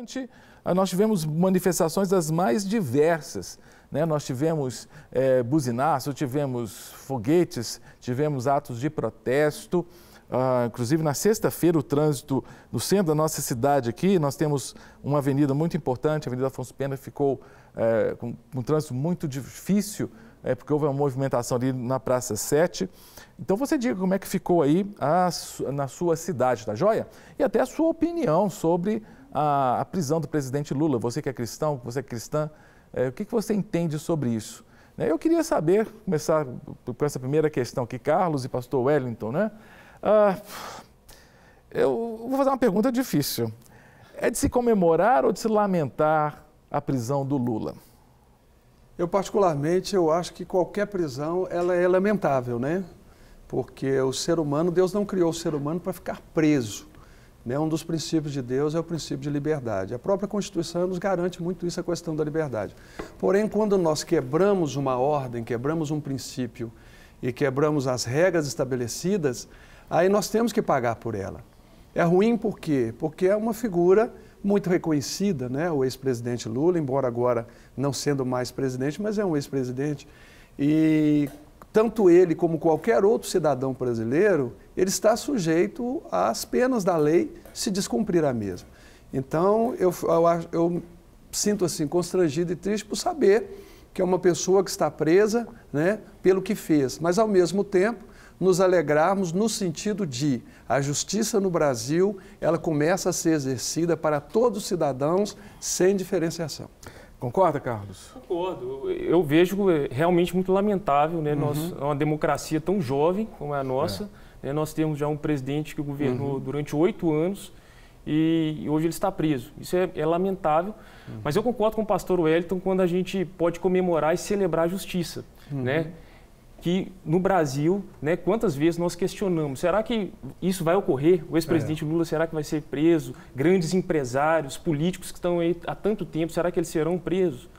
Ontem nós tivemos manifestações das mais diversas, né? Nós tivemos buzinaço, tivemos foguetes, tivemos atos de protesto. Inclusive, na sexta-feira, o trânsito no centro da nossa cidade aqui, nós temos uma avenida muito importante, a Avenida Afonso Pena ficou com um trânsito muito difícil, porque houve uma movimentação ali na Praça 7. Então, você diga como é que ficou aí na sua cidade, tá joia? E até a sua opinião sobre a prisão do presidente Lula. Você que é cristão, você é cristã, o que você entende sobre isso? Eu queria saber, começar com essa primeira questão aqui, Carlos e pastor Wellington, né? Eu vou fazer uma pergunta difícil. É de se comemorar ou de se lamentar a prisão do Lula? Eu, particularmente, eu acho que qualquer prisão ela é lamentável, né? Porque o ser humano, Deus não criou o ser humano para ficar preso, né? Um dos princípios de Deus é o princípio de liberdade. A própria Constituição nos garante muito isso, a questão da liberdade. Porém, quando nós quebramos uma ordem, quebramos um princípio e quebramos as regras estabelecidas, aí nós temos que pagar por ela. É ruim por quê? Porque é uma figura muito reconhecida, né? O ex-presidente Lula, embora agora não sendo mais presidente, mas é um ex-presidente. E tanto ele como qualquer outro cidadão brasileiro, ele está sujeito às penas da lei se descumprir a mesma. Então, eu sinto assim constrangido e triste por saber que é uma pessoa que está presa, né, pelo que fez, mas ao mesmo tempo nos alegrarmos no sentido de a justiça no Brasil, ela começa a ser exercida para todos os cidadãos sem diferenciação. Concorda, Carlos? Concordo. Eu vejo realmente muito lamentável, né? Nós, uma democracia tão jovem como é a nossa, né? Nós temos já um presidente que governou durante 8 anos e hoje ele está preso. Isso é lamentável, mas eu concordo com o pastor Wellington quando a gente pode comemorar e celebrar a justiça, né? Que no Brasil, né, quantas vezes nós questionamos, será que isso vai ocorrer? O ex-presidente Lula, será que vai ser preso? Grandes empresários, políticos que estão aí há tanto tempo, será que eles serão presos?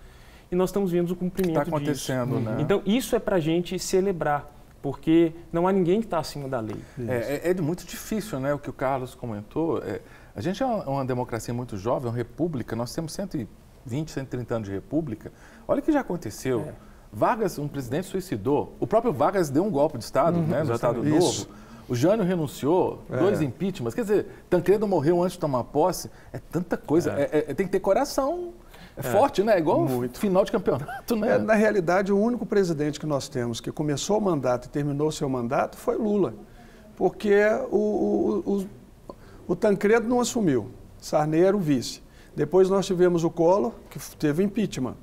E nós estamos vendo o cumprimento disso. Está acontecendo, né? Então, isso é para a gente celebrar, porque não há ninguém que está acima da lei. É muito difícil, né, o que o Carlos comentou. A gente é uma democracia muito jovem, uma república, nós temos 120, 130 anos de república. Olha o que já aconteceu. Vargas, um presidente, suicidou. O próprio Vargas deu um golpe de Estado, né, no Estado Novo. O Jânio renunciou, 2 impeachments. Quer dizer, Tancredo morreu antes de tomar posse. É tanta coisa. Tem que ter coração. É forte, né? É igual final de campeonato, né? Na realidade, o único presidente que nós temos que começou o mandato e terminou o seu mandato foi Lula. Porque o Tancredo não assumiu. Sarney era o vice. Depois nós tivemos o Collor, que teve impeachment.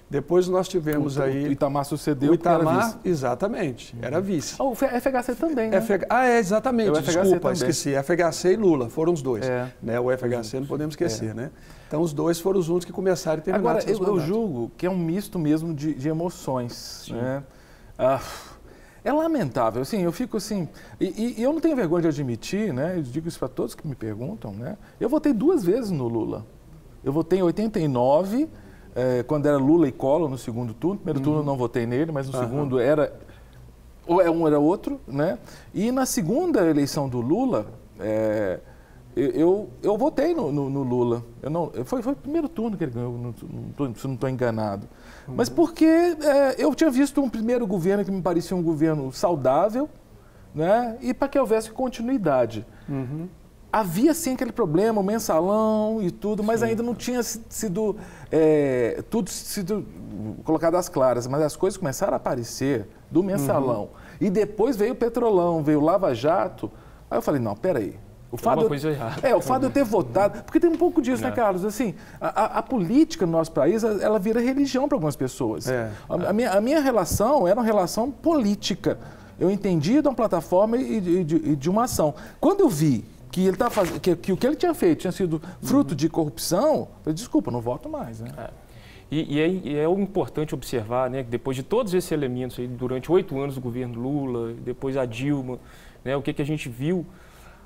Depois nós tivemos aí... O Itamar sucedeu, o Itamar, era vice. Exatamente, era vice. O FHC também, né? Exatamente, desculpa, também. Esqueci. FHC e Lula, foram os dois. Né? O FHC não podemos esquecer, né? Então, os dois foram os únicos que começaram e terminaram. Agora, eu julgo que é um misto mesmo de emoções, né? É lamentável, assim, eu fico assim... E eu não tenho vergonha de admitir, né? Eu digo isso para todos que me perguntam, né? Eu votei 2 vezes no Lula. Eu votei em 89... quando era Lula e Collor no segundo turno. Primeiro turno eu não votei nele, mas no segundo era... Ou é um ou era outro, né? E na segunda eleição do Lula, eu votei no Lula. Foi o primeiro turno que ele ganhou, se não estou enganado. Mas porque eu tinha visto um primeiro governo que me parecia um governo saudável, né? E para que houvesse continuidade. Havia sim aquele problema, o mensalão e tudo, mas ainda não tinha sido tudo sido colocado às claras. Mas as coisas começaram a aparecer do mensalão. E depois veio o Petrolão, veio o Lava Jato. Aí eu falei, não, peraí. O fato de eu ter votado... Porque tem um pouco disso, né, Carlos? Assim, a política no nosso país, ela vira religião para algumas pessoas. A minha relação era uma relação política. Eu entendi de uma plataforma e de uma ação. Quando eu vi que ele tá fazendo, que o que ele tinha feito tinha sido fruto de corrupção, eu falei, desculpa, não voto mais, né? E é importante observar, né, que depois de todos esses elementos aí, durante 8 anos do governo Lula, depois a Dilma, né, o que a gente viu,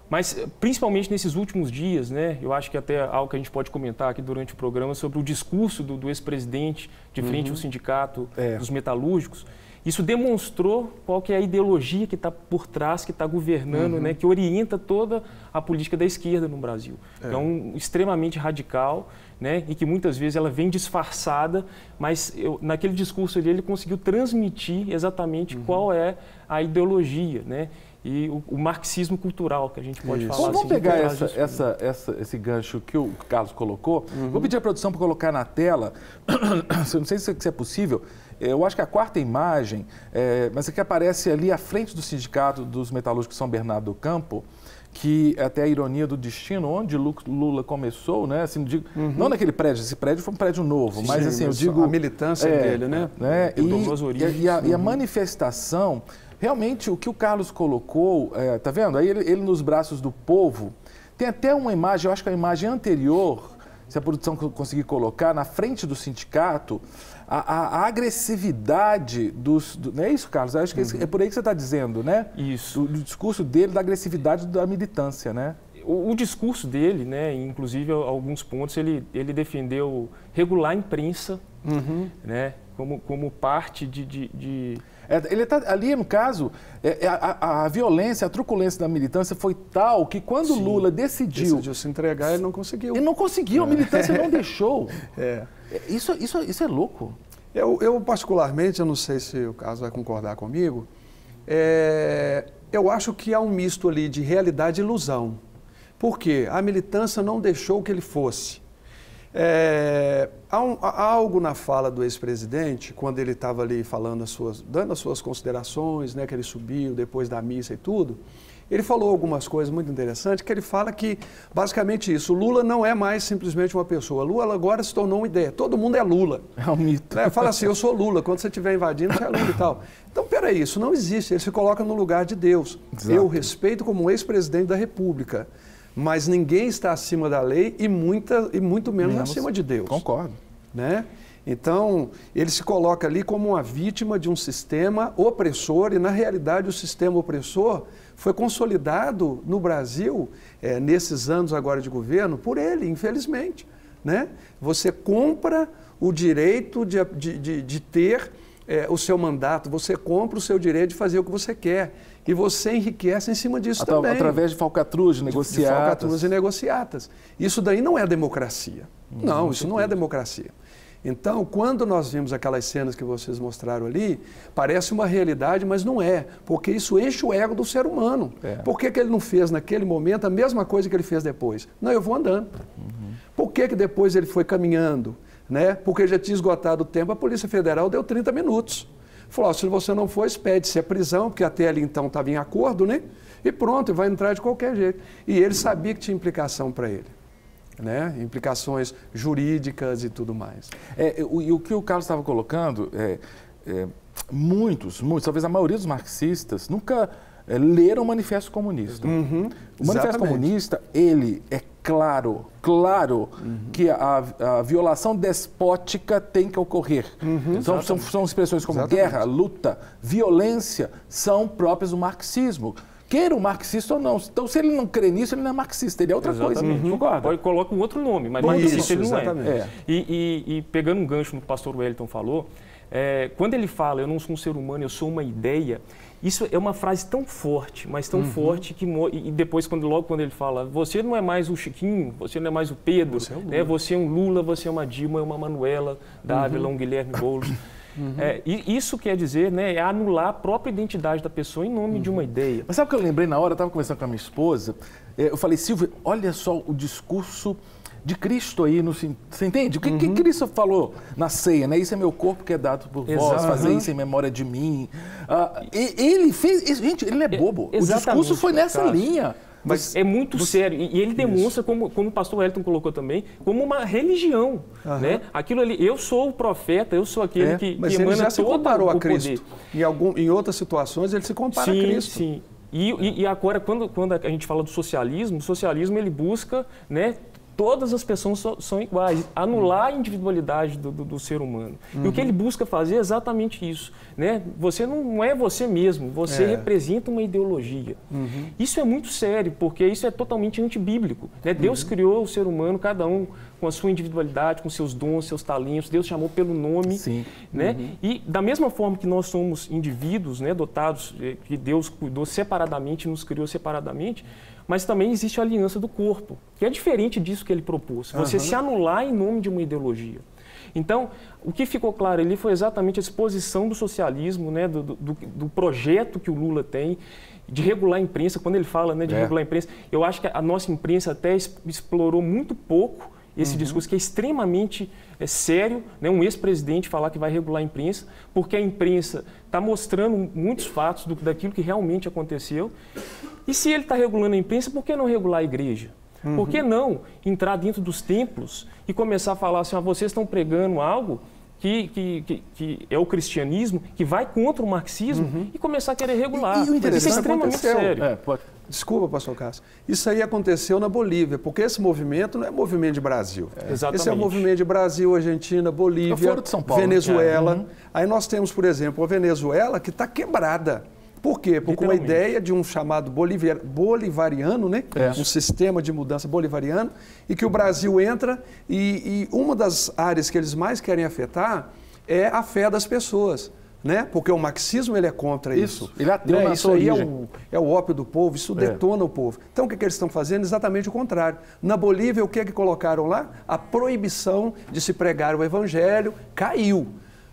mas principalmente nesses últimos dias, né, eu acho que até algo que a gente pode comentar aqui durante o programa sobre o discurso do ex-presidente de frente ao sindicato dos metalúrgicos, isso demonstrou qual que é a ideologia que está por trás, que está governando, né, que orienta toda a política da esquerda no Brasil. É extremamente radical, né, e que muitas vezes ela vem disfarçada, mas naquele discurso ele conseguiu transmitir exatamente qual é a ideologia, né, e o marxismo cultural, que a gente pode falar. Vamos pegar esse gancho que o Carlos colocou. Vou pedir à produção para colocar na tela, não sei se é possível, eu acho que a quarta imagem, mas é que aparece ali à frente do Sindicato dos Metalúrgicos São Bernardo do Campo, que até a ironia do destino, onde Lula começou, né? Assim, digo, não naquele prédio, esse prédio foi um prédio novo, mas assim, eu digo... A militância dele, né? E a manifestação, realmente o que o Carlos colocou, tá vendo? Aí ele nos braços do povo, tem até uma imagem, eu acho que a imagem anterior, se a produção conseguir colocar, na frente do sindicato, a agressividade não é isso, Carlos? Acho que é por aí que você está dizendo, né? Isso. O discurso dele, da agressividade da militância, né? O discurso dele, né, inclusive alguns pontos, ele defendeu regular a imprensa, né, como parte ele tá, ali, no caso, a violência, a truculência da militância foi tal que quando Lula decidiu se entregar, ele não conseguiu. Ele não conseguiu, a militância não deixou. Isso é louco. Eu particularmente, eu não sei se o Carlos vai concordar comigo, eu acho que há um misto ali de realidade e ilusão. Por quê? A militância não deixou que ele fosse. Há algo na fala do ex-presidente, quando ele estava ali falando dando as suas considerações, né, que ele subiu depois da missa e tudo, ele falou algumas coisas muito interessantes, que ele fala que, basicamente isso, Lula não é mais simplesmente uma pessoa, Lula agora se tornou uma ideia, todo mundo é Lula. É um mito. Fala assim, eu sou Lula, quando você estiver invadindo, você é Lula e tal. Então, peraí, isso não existe, ele se coloca no lugar de Deus. Exato. Eu respeito como um ex-presidente da República, mas ninguém está acima da lei e muito menos acima de Deus. Concordo. Né? Então, ele se coloca ali como uma vítima de um sistema opressor e, na realidade, o sistema opressor foi consolidado no Brasil, nesses anos agora de governo, por ele, infelizmente. Né? Você compra o direito de ter o seu mandato, você compra o seu direito de fazer o que você quer. E você enriquece em cima disso também. Através de falcatruas, negociatas. De falcatruas e negociatas. Isso daí não é democracia. Não, isso não é democracia. Então, quando nós vimos aquelas cenas que vocês mostraram ali, parece uma realidade, mas não é. Porque isso enche o ego do ser humano. Por que ele não fez naquele momento a mesma coisa que ele fez depois? Não, eu vou andando. Por que depois ele foi caminhando? Né? Porque já tinha esgotado o tempo, a Polícia Federal deu 30 minutos. Falou, se você não for, expede-se a prisão, porque até ali então estava em acordo, né? E pronto, vai entrar de qualquer jeito. E ele sabia que tinha implicação para ele, né? Implicações jurídicas e tudo mais. E o que o Carlos estava colocando, muitos, talvez a maioria dos marxistas, nunca leram o Manifesto Comunista. O Manifesto Comunista, ele é claro que a violação despótica tem que ocorrer. São expressões como guerra, luta, violência, são próprias do marxismo. Queira o marxista ou não. Então, se ele não crê nisso, ele não é marxista, ele é outra coisa. Concorda? Pode colocar um outro nome, mas marxista ele não é. E pegando um gancho no que o pastor Wellington falou, quando ele fala, eu não sou um ser humano, eu sou uma ideia, isso é uma frase tão forte, mas tão forte que... E depois, logo quando ele fala, você não é mais o Chiquinho, você não é mais o Pedro, você é um Lula, você é uma Dilma, é uma Manuela Dávila, um Guilherme Boulos. E isso quer dizer, né, é anular a própria identidade da pessoa em nome de uma ideia. Mas sabe o que eu lembrei na hora? Eu estava conversando com a minha esposa, eu falei, Silvia, olha só o discurso de Cristo aí, você entende? O que Cristo falou na ceia, né? Isso é meu corpo que é dado por vós, fazer isso em memória de mim. Ele fez isso, gente, ele não é bobo. O discurso foi nessa linha. Mas é muito sério. E ele demonstra, como o pastor Wellington colocou também, como uma religião. Né? Aquilo ali, eu sou o profeta, eu sou aquele que mas emana ele já se comparou a Cristo. Poder. Em outras situações, ele se compara a Cristo. Sim. E agora, quando a gente fala do socialismo, o socialismo ele busca, né, todas as pessoas são iguais, anular a individualidade do ser humano. E o que ele busca fazer é exatamente isso, né? Você não é você mesmo, você representa uma ideologia. Isso é muito sério, porque isso é totalmente antibíblico, né? Deus criou o ser humano, cada um com a sua individualidade, com seus dons, seus talentos, Deus chamou pelo nome, né? E da mesma forma que nós somos indivíduos, né, dotados, que Deus cuidou separadamente, nos criou separadamente, mas também existe a aliança do corpo, que é diferente disso que ele propôs, você se anular em nome de uma ideologia. Então, o que ficou claro ali foi exatamente a exposição do socialismo, né, do projeto que o Lula tem, de regular a imprensa. Quando ele fala, né, de regular a imprensa, eu acho que a nossa imprensa até explorou muito pouco esse discurso, que é extremamente sério, né, um ex-presidente falar que vai regular a imprensa, porque a imprensa está mostrando muitos fatos daquilo que realmente aconteceu. E se ele está regulando a imprensa, por que não regular a igreja? Por que não entrar dentro dos templos e começar a falar assim, vocês estão pregando algo que é o cristianismo, que vai contra o marxismo, e começar a querer regular. E o interessante, isso é extremamente sério. Desculpa, pastor Cássio. Isso aí aconteceu na Bolívia, porque esse movimento não é movimento de Brasil. Exatamente. Esse é o movimento de Brasil, Argentina, Bolívia, Fora de São Paulo, Venezuela. Aí nós temos, por exemplo, a Venezuela que está quebrada. Por quê? Porque uma ideia de um chamado bolivariano, né? Um sistema de mudança bolivariano, e que o Brasil entra e uma das áreas que eles mais querem afetar é a fé das pessoas. Né? Porque o marxismo ele é contra isso. Ele ateu na isso aí é o ópio do povo, isso detona o povo. Então o que eles estão fazendo? Exatamente o contrário. Na Bolívia, o que colocaram lá? A proibição de se pregar o evangelho caiu.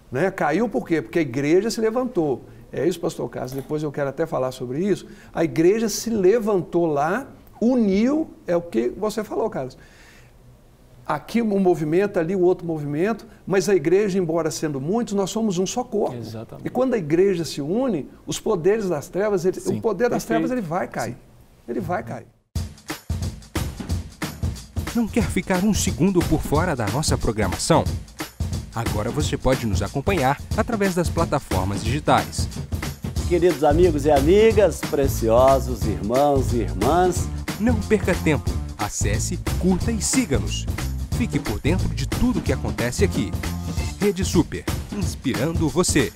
Né? Caiu por quê? Porque a igreja se levantou. É isso, pastor Cássio, depois eu quero até falar sobre isso. A igreja se levantou lá, uniu, é o que você falou, Carlos. Aqui um movimento, ali o outro movimento, mas a igreja, embora sendo muitos, nós somos um só corpo. Exatamente. E quando a igreja se une, os poderes das trevas, o poder das trevas ele vai cair. Ele vai cair. Não quer ficar um segundo por fora da nossa programação? Agora você pode nos acompanhar através das plataformas digitais. Queridos amigos e amigas, preciosos irmãos e irmãs, não perca tempo. Acesse, curta e siga-nos. Fique por dentro de tudo o que acontece aqui. Rede Super, inspirando você.